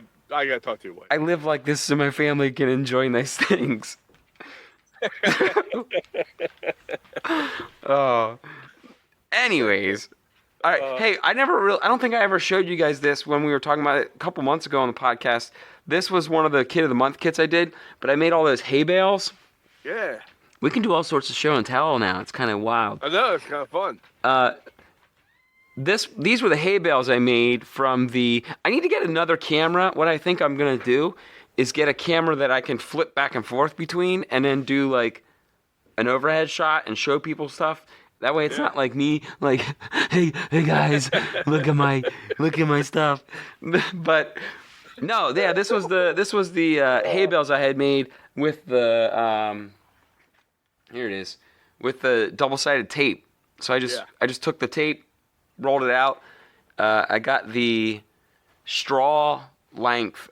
S2: wife.
S1: I live like this so my family can enjoy nice things. Oh. Anyways, all right. Hey, I don't think I ever showed you guys this when we were talking about it a couple months ago on the podcast. This was one of the Kid of the Month kits I did, but I made all those hay bales.
S2: Yeah.
S1: We can do all sorts of show and tell now. It's kind of wild.
S2: I know, it's kind of fun.
S1: These were the hay bales I made from I need to get another camera. What I think I'm going to do is get a camera that I can flip back and forth between and then do like an overhead shot and show people stuff. That way it's not like me like, hey guys, look at my stuff. But no, yeah, this was the hay bales I had made with the here it is, with the double-sided tape. So I just took the tape, rolled it out. I got the straw length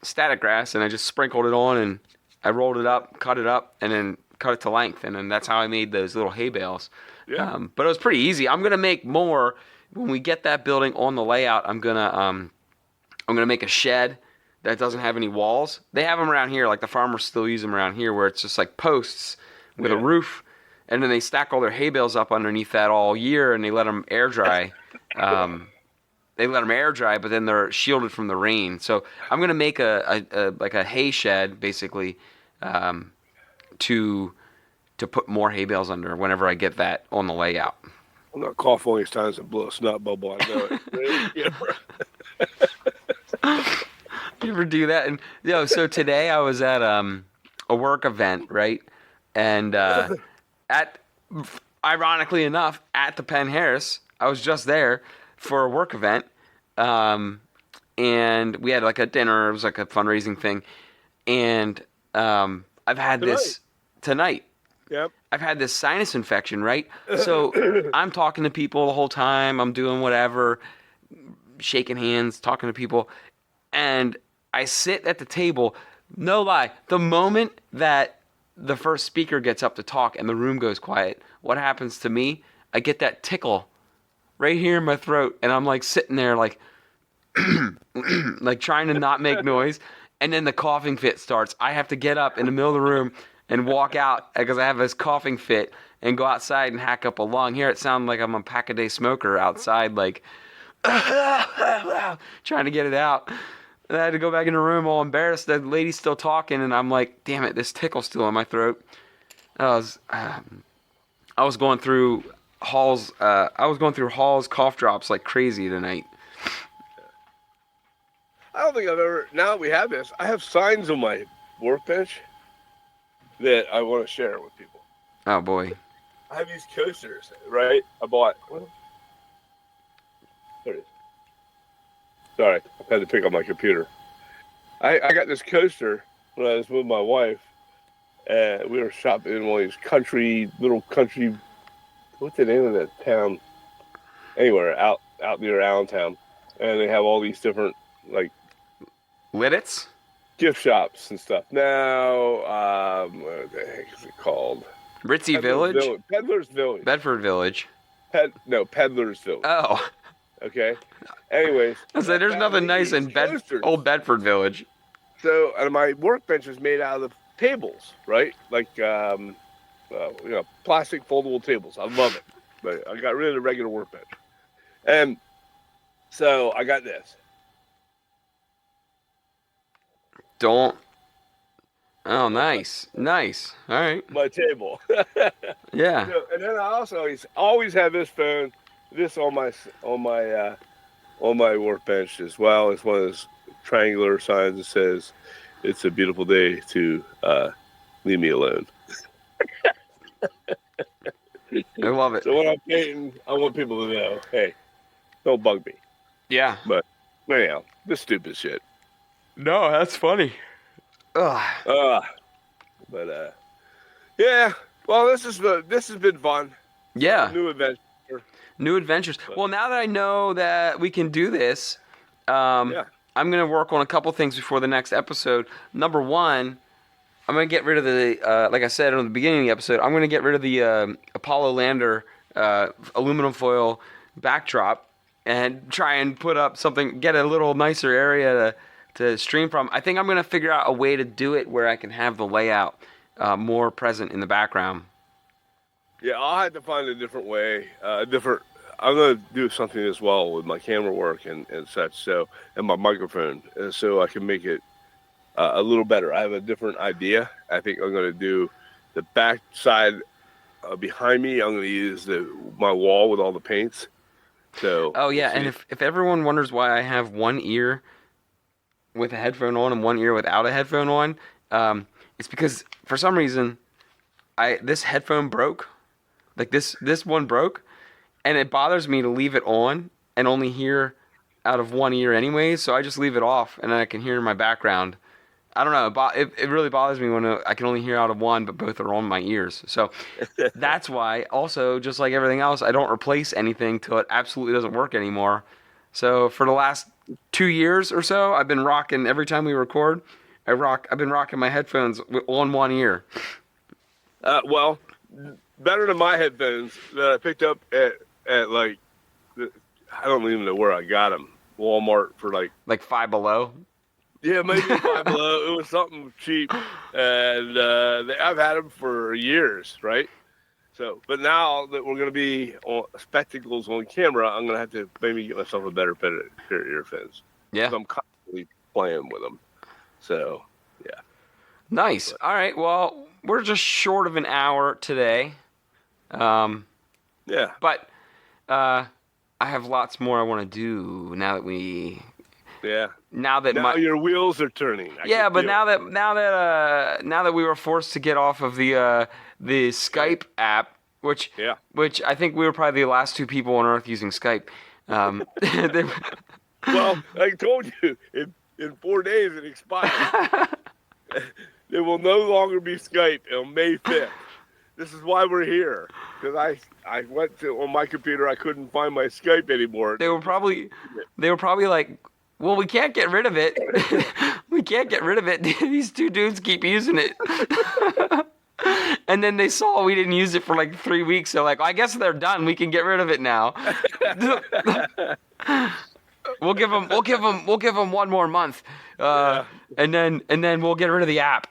S1: static grass, and I just sprinkled it on, and I rolled it up, cut it up, and then cut it to length, and then that's how I made those little hay bales. Yeah. But it was pretty easy. I'm gonna make more when we get that building on the layout. I'm gonna make a shed that doesn't have any walls. They have them around here, like the farmers still use them around here, where it's just like posts with a roof, and then they stack all their hay bales up underneath that all year, and they let them air dry. But then they're shielded from the rain. So I'm gonna make a hay shed basically, to put more hay bales under whenever I get that on the layout.
S2: I'm not coughing all these times and blow a snot bubble. I know it.
S1: You're never do that. And so today I was at a work event, right? And at ironically enough, at the Penn Harris, I was just there for a work event. And we had like a dinner. It was like a fundraising thing. And I've had this tonight.
S2: Yep.
S1: I've had this sinus infection, right? So I'm talking to people the whole time. I'm doing whatever, shaking hands, talking to people. And I sit at the table. No lie. The moment that the first speaker gets up to talk and the room goes quiet, what happens to me? I get that tickle right here in my throat. And I'm like sitting there like, like trying to not make noise. And then the coughing fit starts. I have to get up in the middle of the room and walk out because I have this coughing fit and go outside and hack up a lung. Here it sounds like I'm a pack-a-day smoker outside, like trying to get it out. And I had to go back in the room all embarrassed. The lady's still talking, and I'm like, damn it, this tickle's still in my throat. I was going through Hall's cough drops like crazy tonight.
S2: I don't think I've ever. Now that we have this, I have signs on my workbench that I want to share with people.
S1: Oh boy!
S2: I have these coasters, right? I bought. Well, there it is. Sorry, I had to pick up my computer. I got this coaster when I was with my wife, and we were shopping in one of these little country. What's the name of that town? Anywhere out near Allentown, and they have all these different like.
S1: Lidditz?
S2: Gift shops and stuff. Now, what the heck is it called?
S1: Ritzy Village?
S2: Peddler's Village.
S1: Bedford Village.
S2: Peddler's Village.
S1: Oh.
S2: Okay. Anyways.
S1: I was like, there's nothing nice in old Bedford Village.
S2: So, and my workbench is made out of tables, right? Like, plastic foldable tables. I love it. But I got rid of the regular workbench. And so I got this.
S1: Oh, nice. Nice. All right.
S2: My table.
S1: Yeah.
S2: And then I also always have this phone, this on my workbench as well. It's one of those triangular signs that says, "It's a beautiful day to leave me alone."
S1: I love it.
S2: So when I'm painting, I want people to know, hey, don't bug me.
S1: Yeah.
S2: But anyhow, this stupid shit.
S1: No, that's funny.
S2: Ugh. But yeah. Well, this has been fun.
S1: Yeah.
S2: New adventures.
S1: Well, now that I know that we can do this, I'm gonna work on a couple things before the next episode. Number one, I'm gonna get rid of the like I said in the beginning of the episode, I'm gonna get rid of the Apollo lander aluminum foil backdrop and try and put up something, get a little nicer area to stream from. I think I'm going to figure out a way to do it where I can have the layout more present in the background.
S2: Yeah, I'll have to find a different way. I'm going to do something as well with my camera work and such, so, and my microphone, so I can make it a little better. I have a different idea. I think I'm going to do the back side behind me. I'm going to use my wall with all the paints. So.
S1: Oh yeah, and if everyone wonders why I have one ear with a headphone on and one ear without a headphone on, it's because for some reason this headphone broke, like this one broke, and it bothers me to leave it on and only hear out of one ear anyways, so I just leave it off and then I can hear in my background. I don't know, it really bothers me when I can only hear out of one, but both are on my ears. So that's why, also, just like everything else, I don't replace anything till it absolutely doesn't work anymore. So for the last 2 years or so, I've been rocking, every time we record, I've been rocking my headphones on one ear.
S2: Well, better than my headphones that I picked up at like, I don't even know where I got them. Walmart for like
S1: Five Below.
S2: Yeah, maybe Five Below. It was something cheap, and I've had them for years, right? So, but now that we're going to be on spectacles on camera, I'm going to have to maybe get myself a better pair of earphones.
S1: Yeah.
S2: I'm constantly playing with them. So, yeah.
S1: Nice. All right. Well, we're just short of an hour today.
S2: Yeah.
S1: But I have lots more I want to do now that we
S2: Yeah.
S1: Now that
S2: your wheels are turning.
S1: But now that we were forced to get off of the Skype app, which I think we were probably the last two people on Earth using Skype.
S2: Well, I told you, in 4 days it expires. It will no longer be Skype on May 5th. This is why we're here. Because I went to, on my computer, I couldn't find my Skype anymore.
S1: They were probably like, well, we can't get rid of it. We can't get rid of it. These two dudes keep using it. And then they saw we didn't use it for like 3 weeks. So like, I guess they're done. We can get rid of it now. We'll give them 1 more month. And then we'll get rid of the app.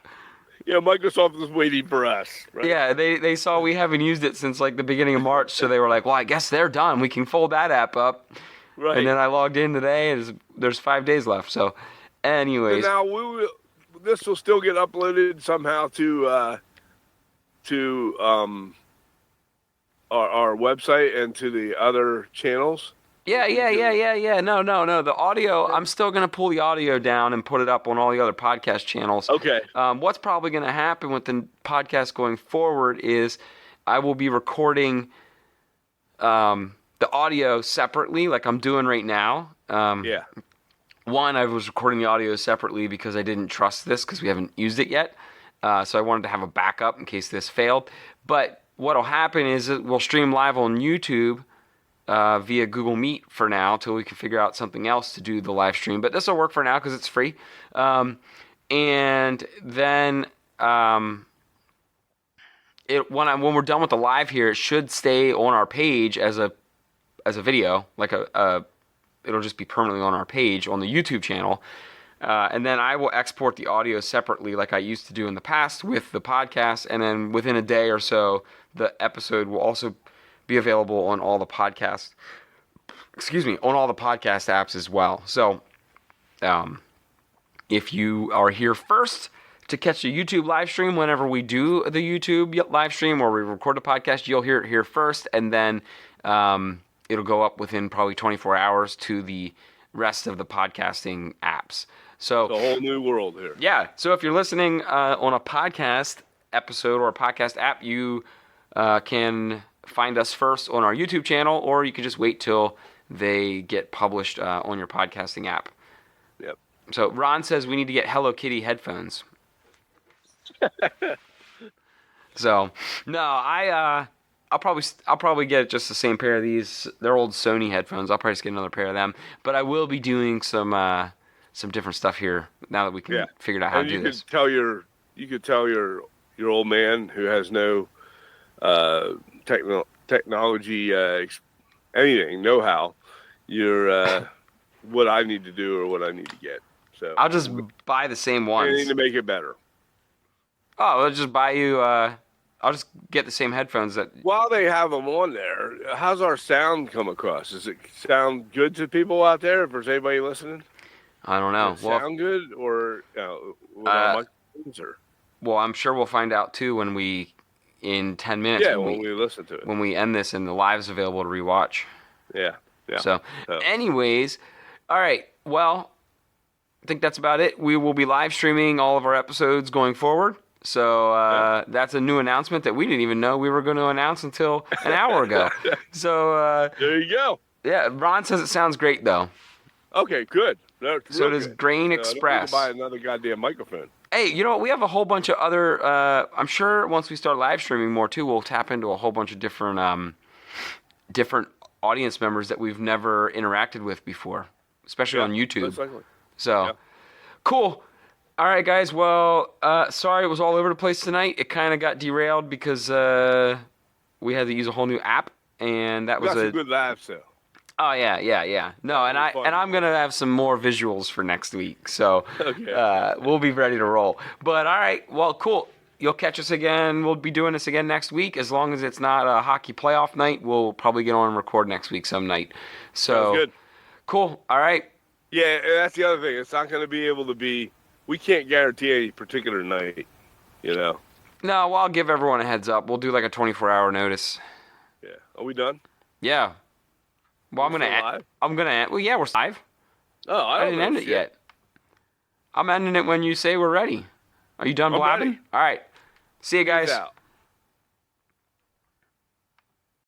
S2: Yeah, Microsoft was waiting for us. Right?
S1: Yeah, they saw we haven't used it since like the beginning of March, so they were like, well, I guess they're done. We can fold that app up. Right. And then I logged in today, and there's 5 days left. So, anyways.
S2: So now this will still get uploaded somehow to our website and to the other channels.
S1: Yeah. No. The audio, I'm still going to pull the audio down and put it up on all the other podcast channels.
S2: Okay.
S1: What's probably going to happen with the podcast going forward is I will be recording the audio separately, like I'm doing right now. One, I was recording the audio separately because I didn't trust this because we haven't used it yet. So I wanted to have a backup in case this failed. But what'll happen is we'll stream live on YouTube via Google Meet for now until we can figure out something else to do the live stream. But this will work for now because it's free. And then when we're done with the live here, it should stay on our page as a video, like it'll just be permanently on our page on the YouTube channel. And then I will export the audio separately like I used to do in the past with the podcast. And then within a day or so, the episode will also be available on all the podcast apps as well. So if you are here first to catch the YouTube live stream, whenever we do the YouTube live stream or we record a podcast, you'll hear it here first. And then it'll go up within probably 24 hours to the rest of the podcasting apps. So
S2: it's a whole new world here.
S1: Yeah. So if you're listening on a podcast episode or a podcast app, you can find us first on our YouTube channel, or you can just wait till they get published on your podcasting app.
S2: Yep.
S1: So Ron says we need to get Hello Kitty headphones. So no, I'll probably get just the same pair of these. They're old Sony headphones. I'll probably just get another pair of them. But I will be doing some different stuff here now that we can figure out how to do this.
S2: You could tell your old man who has no technology anything know-how what I need to do or what I need to get. So
S1: I'll just buy the same ones.
S2: Anything to make it better.
S1: Oh, I'll just buy you. I'll just get the same headphones that.
S2: While they have them on there, how's our sound come across? Does it sound good to people out there? If there's anybody listening,
S1: I don't know.
S2: Does it sound good or microphones or?
S1: Well, I'm sure we'll find out too in 10 minutes.
S2: Yeah, when we listen to it.
S1: When we end this and the live's available to rewatch.
S2: Yeah.
S1: So, anyways, all right. Well, I think that's about it. We will be live streaming all of our episodes going forward. So that's a new announcement that we didn't even know we were going to announce until an hour ago. So
S2: there you go.
S1: Yeah, Ron says it sounds great though.
S2: Okay, good.
S1: So does Grain Express.
S2: I don't need to buy another goddamn microphone.
S1: Hey, you know what? We have a whole bunch of other. I'm sure once we start live streaming more too, we'll tap into a whole bunch of different audience members that we've never interacted with before, especially on YouTube.
S2: Most likely.
S1: So cool. All right, guys. Well, sorry it was all over the place tonight. It kind of got derailed because we had to use a whole new app, and that was
S2: a good live show.
S1: Oh yeah. No, and I'm gonna have some more visuals for next week, so we'll be ready to roll. But all right, well, cool. You'll catch us again. We'll be doing this again next week, as long as it's not a hockey playoff night. We'll probably get on and record next week some night. So
S2: sounds good.
S1: Cool. All right.
S2: Yeah, that's the other thing. It's not going to be able to be. We can't guarantee any particular night. No,
S1: well, I'll give everyone a heads up. We'll do like a 24-hour notice.
S2: Yeah. Are we done?
S1: Yeah. Well, I'm gonna. Well, yeah, we're live.
S2: Oh,
S1: I didn't end it yet. I'm ending it when you say we're ready. Are you done
S2: I'm
S1: blabbing?
S2: ready.
S1: All right. See you guys.
S2: Peace out.